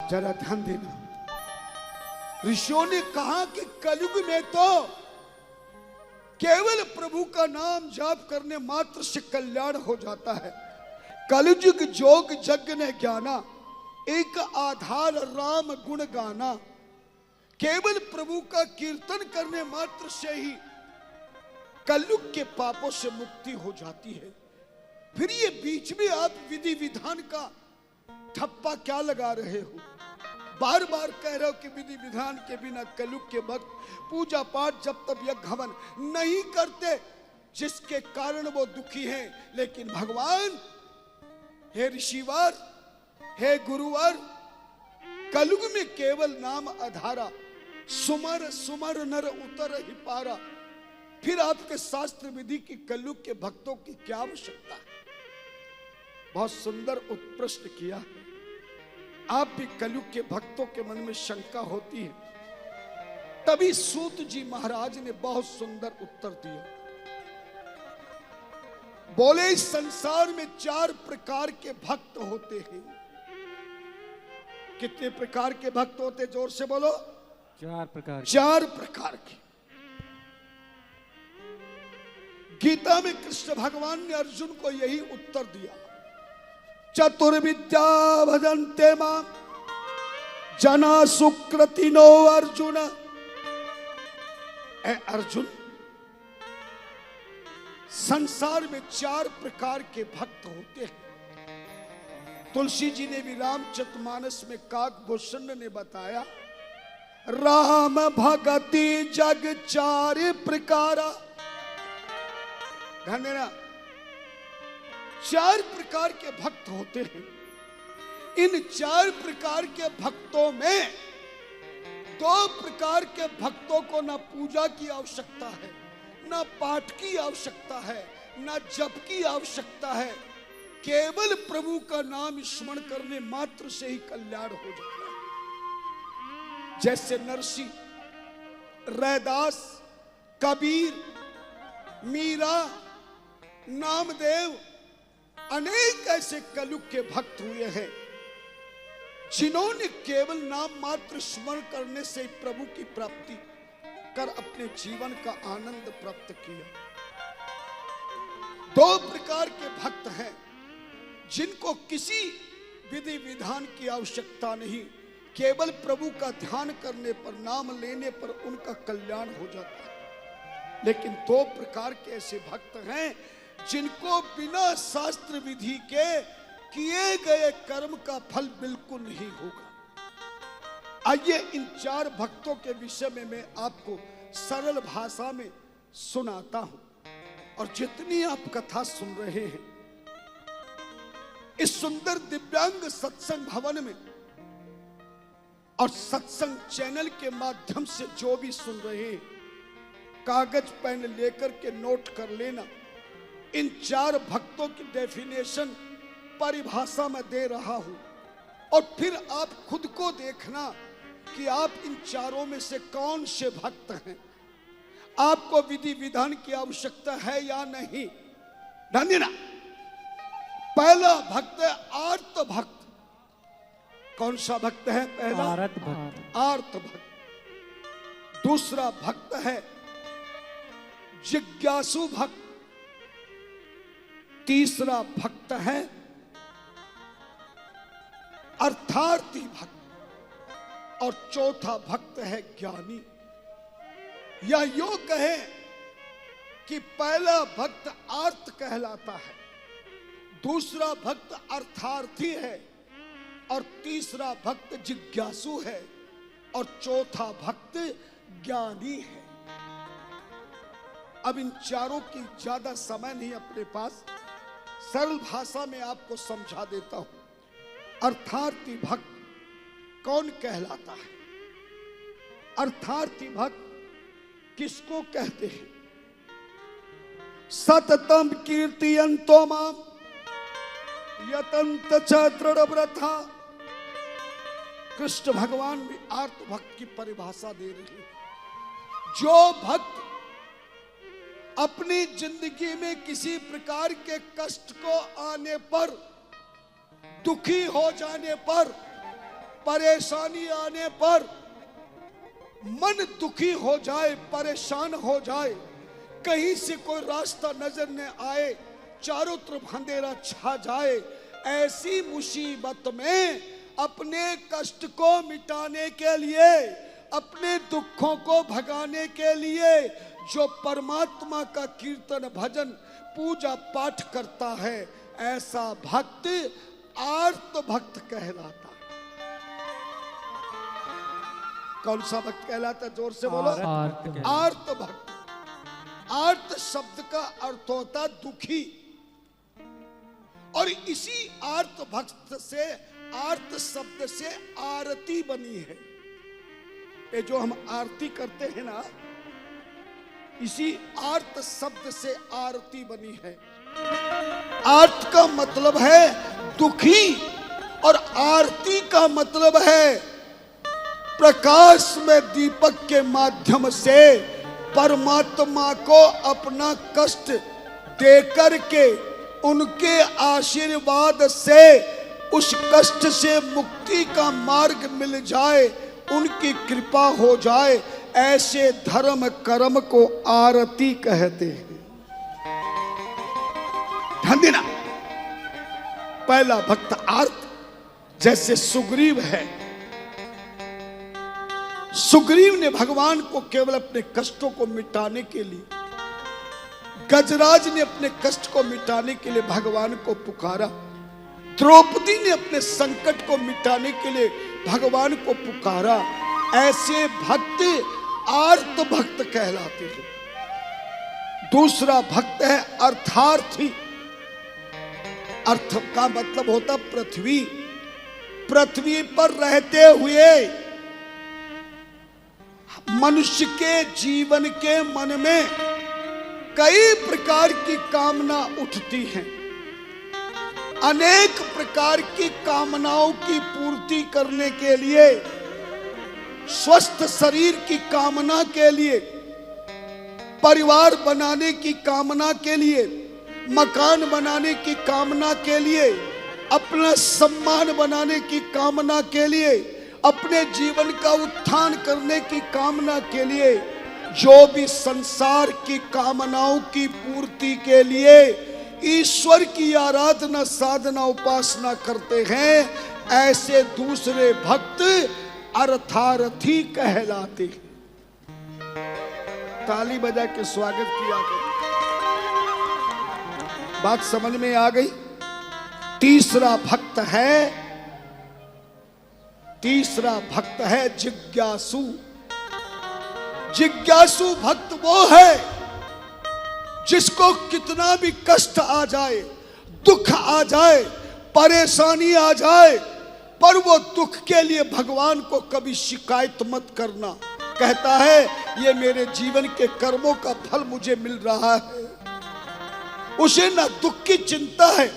जरा ध्यान देना, ऋषियों ने कहा कि कलयुग में तो केवल प्रभु का नाम जाप करने मात्र से कल्याण हो जाता है। कलयुग जोग जग ने ज्ञाना, एक आधार राम गुण गाना। केवल प्रभु का कीर्तन करने मात्र से ही कलयुग के पापों से मुक्ति हो जाती है। फिर ये बीच में आप विधि विधान का ठप्पा क्या लगा रहे हो? बार बार कह रहे हो कि विधि विधान के बिना कलयुग के भक्त पूजा पाठ जब तक यज्ञ हवन नहीं करते, जिसके कारण वो दुखी हैं। लेकिन भगवान, हे ऋषिवर, हे गुरुवर, कलयुग में केवल नाम आधारा, सुमर सुमर नर उतर ही पारा। फिर आपके शास्त्र विधि की कलयुग के भक्तों की क्या आवश्यकता है? बहुत सुंदर उत्प्रश्न किया है। आप भी कलयुग के भक्तों के मन में शंका होती है, तभी सूत जी महाराज ने बहुत सुंदर उत्तर दिया। बोले इस संसार में 4 प्रकार के भक्त होते हैं। कितने प्रकार के भक्त होते? जोर से बोलो। 4 प्रकार। 4 प्रकार के। गीता में कृष्ण भगवान ने अर्जुन को यही उत्तर दिया। चतुर्विद्या भजन्ते मां जना सुकृतिनो अर्जुन। ए अर्जुन, संसार में 4 प्रकार के भक्त होते हैं। तुलसी जी ने भी रामचरितमानस में काकभूषण ने बताया, राम भगति जग 4 प्रकारा। ध्यान देना, 4 प्रकार के भक्त होते हैं। इन 4 प्रकार के भक्तों में 2 प्रकार के भक्तों को ना पूजा की आवश्यकता है, ना पाठ की आवश्यकता है, ना जप की आवश्यकता है। केवल प्रभु का नाम स्मरण करने मात्र से ही कल्याण हो जाता है। जैसे नरसी, रैदास, कबीर, मीरा, नामदेव, अनेक ऐसे कलयुग के भक्त हुए हैं जिन्होंने केवल नाम मात्र स्मरण करने से प्रभु की प्राप्ति कर अपने जीवन का आनंद प्राप्त किया। 2 प्रकार के भक्त हैं जिनको किसी विधि विधान की आवश्यकता नहीं, केवल प्रभु का ध्यान करने पर, नाम लेने पर उनका कल्याण हो जाता है। लेकिन 2 प्रकार के ऐसे भक्त हैं जिनको बिना शास्त्र विधि के किए गए कर्म का फल बिल्कुल नहीं होगा। आइए इन 4 भक्तों के विषय में मैं आपको सरल भाषा में सुनाता हूं। और जितनी आप कथा सुन रहे हैं इस सुंदर दिव्यांग सत्संग भवन में और सत्संग चैनल के माध्यम से जो भी सुन रहे हैं, कागज पेन लेकर के नोट कर लेना। इन 4 भक्तों की डेफिनेशन, परिभाषा में दे रहा हूं और फिर आप खुद को देखना कि आप इन 4 में से कौन से भक्त हैं। आपको विधि विधान की आवश्यकता है या नहीं? ध्यान देना। पहला भक्त है आर्त भक्त। कौन सा भक्त है? पहला आर्त भक्त। आर्त भक्त। दूसरा भक्त है जिज्ञासु भक्त। तीसरा भक्त है अर्थार्थी भक्त और चौथा भक्त है ज्ञानी। या यूं कहे कि पहला भक्त आर्त कहलाता है, दूसरा भक्त अर्थार्थी है और तीसरा भक्त जिज्ञासु है और चौथा भक्त ज्ञानी है। अब इन 4 की ज्यादा समय नहीं अपने पास, सरल भाषा में आपको समझा देता हूं। अर्थार्थी भक्त कौन कहलाता है? अर्थार्थी भक्त किसको कहते हैं? सततम कीर्तयन्तो माम यतन्त च दृढ़व्रता। कृष्ण भगवान भी आर्त भक्त की परिभाषा दे रहे हैं। जो भक्त अपनी जिंदगी में किसी प्रकार के कष्ट को आने पर, दुखी हो जाने पर परेशानी आने पर मन दुखी हो जाए, परेशान हो जाए, कहीं से कोई रास्ता नजर न आए, चारों तरफ अंधेरा छा जाए, ऐसी मुसीबत में अपने कष्ट को मिटाने के लिए, अपने दुखों को भगाने के लिए जो परमात्मा का कीर्तन भजन पूजा पाठ करता है, ऐसा भक्त आर्त भक्त कहलाता है। कौन सा भक्त कहलाता है? जोर से बोलो। आर्त भक्त। आर्त शब्द का अर्थ होता दुखी, और इसी आर्त भक्त से, आर्त शब्द से आरती बनी है। ये जो हम आरती करते हैं ना, इसी आर्त शब्द से आरती बनी है। आर्त का मतलब है दुखी, और आरती का मतलब है प्रकाश में दीपक के माध्यम से परमात्मा को अपना कष्ट देकर के, उनके आशीर्वाद से उस कष्ट से मुक्ति का मार्ग मिल जाए, उनकी कृपा हो जाए, ऐसे धर्म कर्म को आरती कहते हैं। ध्यान देना, पहला भक्त आर्त, जैसे सुग्रीव है। सुग्रीव ने भगवान को केवल अपने कष्टों को मिटाने के लिए, गजराज ने अपने कष्ट को मिटाने के लिए भगवान को पुकारा, द्रौपदी ने अपने संकट को मिटाने के लिए भगवान को पुकारा। ऐसे भक्त आर्त भक्त कहलाते हैं। दूसरा भक्त है अर्थार्थी। अर्थ का मतलब होता पृथ्वी। पृथ्वी पर रहते हुए मनुष्य के जीवन के मन में कई प्रकार की कामना उठती हैं। अनेक प्रकार की कामनाओं की पूर्ति करने के लिए, स्वस्थ शरीर की कामना के लिए, परिवार बनाने की कामना के लिए, मकान बनाने की कामना के लिए, अपना सम्मान बनाने की कामना के लिए, अपने जीवन का उत्थान करने की कामना के लिए, जो भी संसार की कामनाओं की पूर्ति के लिए ईश्वर की आराधना साधना उपासना करते हैं, ऐसे दूसरे भक्त अर्थार्थी कहलाते हैं। ताली बजा के स्वागत किया करें। बात समझ में आ गई? तीसरा भक्त है जिज्ञासु। जिज्ञासु भक्त वो है जिसको कितना भी कष्ट आ जाए, दुख आ जाए, परेशानी आ जाए, पर वो दुख के लिए भगवान को कभी शिकायत मत करना। कहता है ये मेरे जीवन के कर्मों का फल मुझे मिल रहा है। उसे ना दुख की चिंता है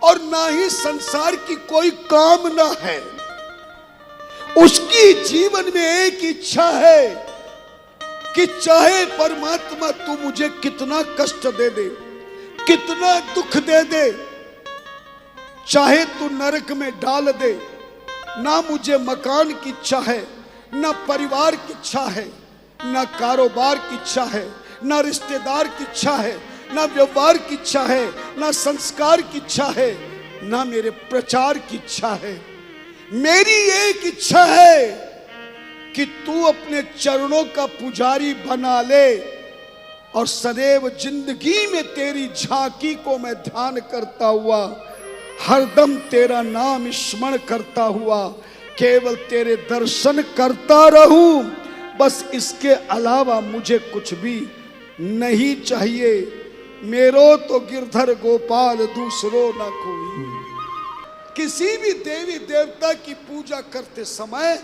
और ना ही संसार की कोई कामना है। उसकी जीवन में एक इच्छा है कि चाहे परमात्मा तू मुझे कितना कष्ट दे दे, कितना दुख दे दे, चाहे तू नरक में डाल दे, ना मुझे मकान की इच्छा है, ना परिवार की इच्छा है, ना कारोबार की इच्छा है, ना रिश्तेदार की इच्छा है, ना व्यवहार की इच्छा है, ना संस्कार की इच्छा है, ना मेरे प्रचार की इच्छा है। मेरी एक इच्छा है कि तू अपने चरणों का पुजारी बना ले, और सदैव जिंदगी में तेरी झांकी को मैं ध्यान करता हुआ, हरदम तेरा नाम स्मरण करता हुआ, केवल तेरे दर्शन करता रहूं। बस इसके अलावा मुझे कुछ भी नहीं चाहिए। मेरो तो गिरधर गोपाल दूसरो ना कोई। किसी भी देवी देवता की पूजा करते समय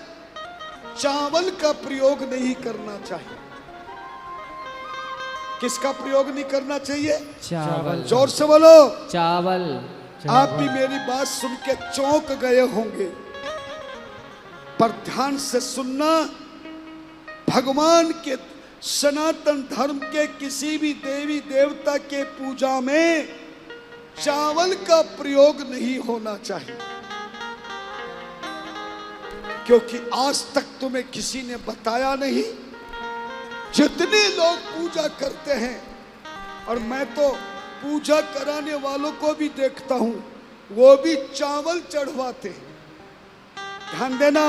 चावल का प्रयोग नहीं करना चाहिए। किसका प्रयोग नहीं करना चाहिए? चावल। जोर से बोलो। चावल। आप भी मेरी बात सुन के चौंक गए होंगे, पर ध्यान से सुनना। भगवान के सनातन धर्म के किसी भी देवी देवता के पूजा में चावल का प्रयोग नहीं होना चाहिए। क्योंकि आज तक तुम्हें किसी ने बताया नहीं। जितने लोग पूजा करते हैं, और मैं तो पूजा कराने वालों को भी देखता हूं, वो भी चावल चढ़वाते हैं। ध्यान देना,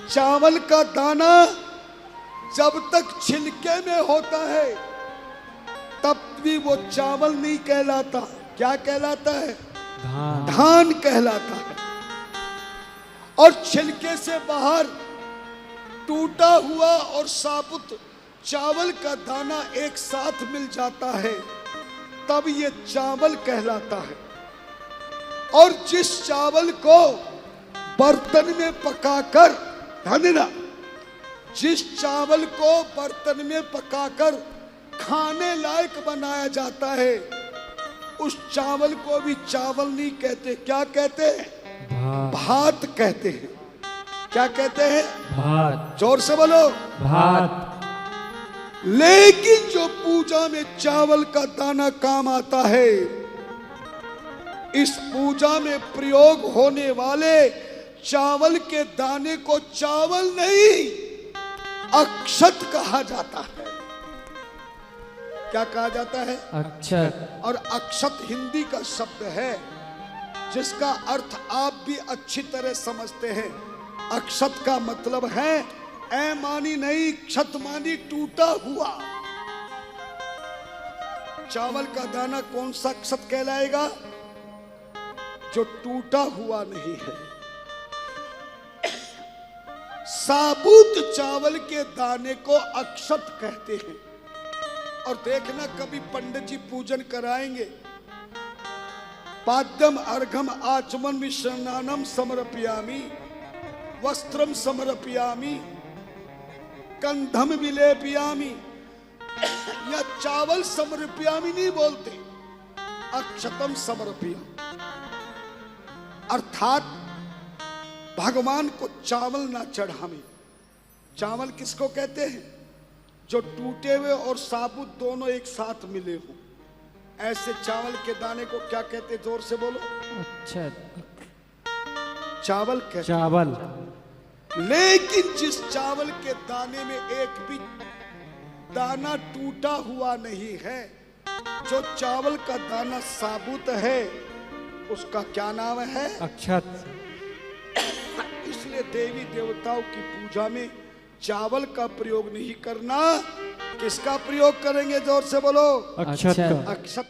चावल का दाना जब तक छिलके में होता है तब भी वो चावल नहीं कहलाता। क्या कहलाता है? धान। धान कहलाता है। और छिलके से बाहर टूटा हुआ और साबुत चावल का दाना एक साथ मिल जाता है, तब ये चावल कहलाता है। और जिस चावल को बर्तन में पकाकर, ध्यान देना, जिस चावल को बर्तन में पकाकर खाने लायक बनाया जाता है, उस चावल को भी चावल नहीं कहते। क्या कहते हैं? भात कहते हैं। क्या कहते हैं? भात। जोर से बोलो। भात। लेकिन जो पूजा में चावल का दाना काम आता है, इस पूजा में प्रयोग होने वाले चावल के दाने को चावल नहीं, अक्षत कहा जाता है। क्या कहा जाता है? अक्षत। और अक्षत हिंदी का शब्द है जिसका अर्थ आप भी अच्छी तरह समझते हैं। अक्षत का मतलब है ऐ मानी नहीं, क्षत मानी टूटा हुआ। चावल का दाना कौन सा अक्षत कहलाएगा? जो टूटा हुआ नहीं है। साबुत चावल के दाने को अक्षत कहते हैं। और देखना, कभी पंडित जी पूजन कराएंगे, पाद्यम अर्घम आचमन विश्रनानम समर्पयामि, वस्त्रम समर्पयामि, कंधम विलेपयामि, या चावल समर्पयामि नहीं बोलते, अक्षतम समर्पयामि। अर्थात भगवान को चावल ना चढ़ावे। चावल किसको कहते हैं? जो टूटे हुए और साबुत दोनों एक साथ मिले हो, ऐसे चावल के दाने को क्या कहते? जोर से बोलो। अक्षत। चावल कहते। चावल। लेकिन जिस चावल के दाने में एक भी दाना टूटा हुआ नहीं है, जो चावल का दाना साबुत है, उसका क्या नाम है? अक्षत। इसलिए देवी देवताओं की पूजा में चावल का प्रयोग नहीं करना। किसका प्रयोग करेंगे? जोर से बोलो। अक्षत का। अक्षत।